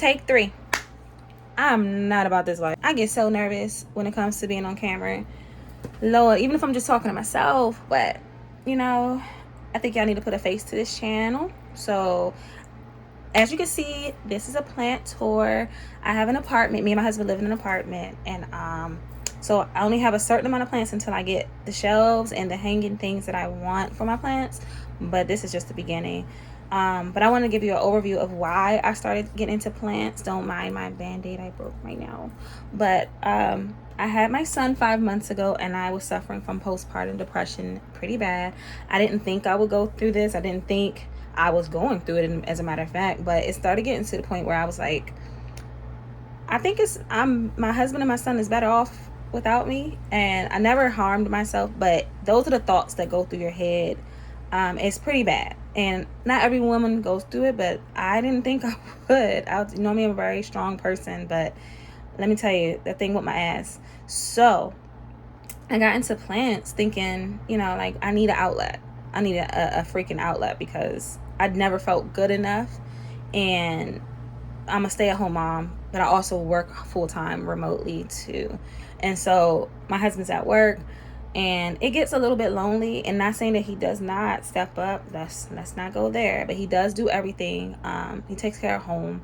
Take 3. I'm not about this life. I get so nervous when it comes to being on camera. Lord, even if I'm just talking to myself. But, you know, I think y'all need to put a face to this channel. So, as you can see, this is a plant tour. I have an apartment. Me and my husband live in an apartment. And, so I only have a certain amount of plants until I get the shelves and the hanging things that I want for my plants. But this is just the beginning. But I want to give you an overview of why I started getting into plants. Don't mind my band-aid I broke right now. But I had my son 5 months ago, and I was suffering from postpartum depression pretty bad. I didn't think I would go through this. I didn't think I was going through it, as a matter of fact. But it started getting to the point where I was like, I think my husband and my son is better off without me. And I never harmed myself, but those are the thoughts that go through your head. It's pretty bad, and not every woman goes through it, but I didn't think I would. You know me, I'm a very strong person, but let me tell you, that thing with my ass. So I got into plants thinking, you know, like, I need an outlet. I need a freaking outlet, because I'd never felt good enough. And I'm a stay-at-home mom, but I also work full-time remotely too. And so my husband's at work, and it gets a little bit lonely. And not saying that he does not step up. Let's not go there. But he does do everything. He takes care of home.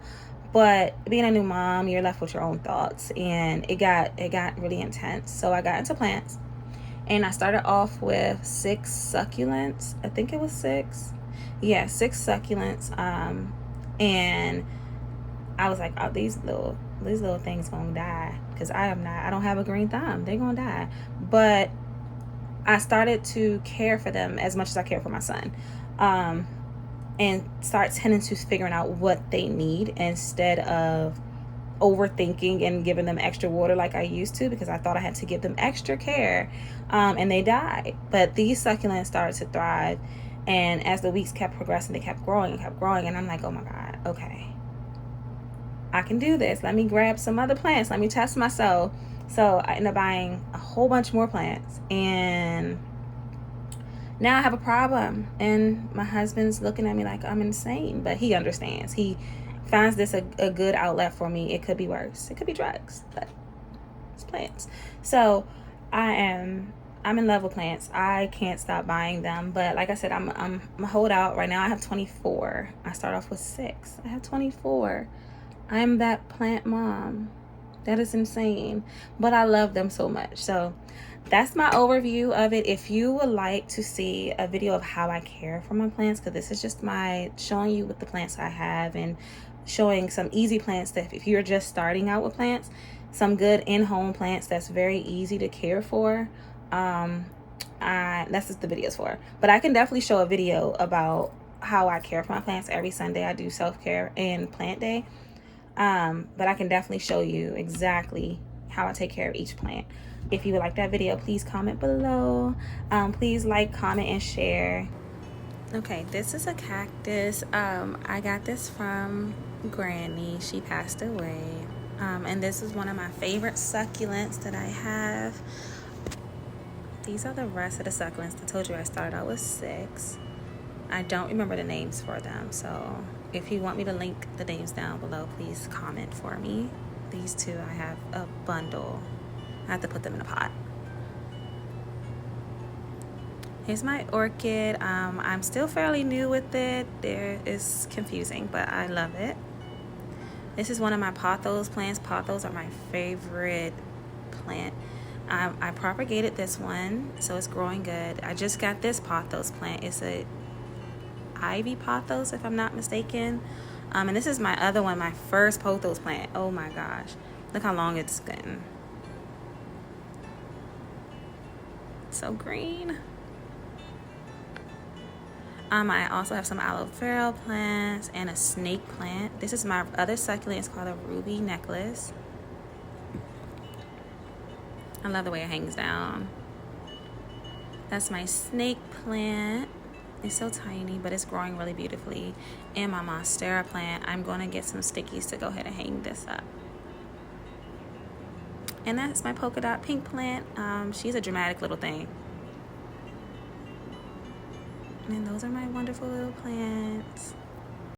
But being a new mom, you're left with your own thoughts, and it got really intense. So I got into plants, and I started off with 6 succulents. I think it was 6. Yeah, 6 succulents. And I was like, oh, these little things gonna die, because I don't have a green thumb. They're gonna die. But I started to care for them as much as I care for my son, and start tending to figuring out what they need instead of overthinking and giving them extra water like I used to, because I thought I had to give them extra care, and they died. But these succulents started to thrive, and as the weeks kept progressing, they kept growing, and I'm like, oh my God, okay, I can do this. Let me grab some other plants. Let me test myself. So I ended up buying a whole bunch more plants, and now I have a problem. And my husband's looking at me like I'm insane, but he understands. He finds this a good outlet for me. It could be worse. It could be drugs, but it's plants. So I'm in love with plants. I can't stop buying them. But like I said, I'm a holdout right now. I have 24. I start off with 6. I have 24. I'm that plant mom. That is insane, but I love them so much. So that's my overview of it. If you would like to see a video of how I care for my plants, because this is just my showing you with the plants I have, and showing some easy plants that if you're just starting out with plants, some good in-home plants that's very easy to care for, that's what the video's for. But I can definitely show a video about how I care for my plants. Every Sunday I do self-care and plant day. But I can definitely show you exactly how I take care of each plant. If you would like that video, please comment below. Please like, comment, and share. Okay, this is a cactus. I got this from Granny. She passed away. And this is one of my favorite succulents that I have. These are the rest of the succulents. I told you I started out with 6. I don't remember the names for them, so if you want me to link the names down below, please comment for me. These 2, I have a bundle. I have to put them in a pot. Here's my orchid. I'm still fairly new with it. It's confusing, but I love it. This is one of my pothos plants. Pothos are my favorite plant. I propagated this one, so it's growing good. I just got this pothos plant. It's a ivy pothos, if I'm not mistaken. And this is my other one, my first pothos plant. Oh my gosh, look how long it's getting. So green. I also have some aloe vera plants and a snake plant. This is my other succulent. It's called a ruby necklace. I love the way it hangs down. That's my snake plant. It's so tiny, but it's growing really beautifully. And my monstera plant, I'm going to get some stickies to go ahead and hang this up. And that's my polka dot pink plant. She's a dramatic little thing. And those are my wonderful little plants.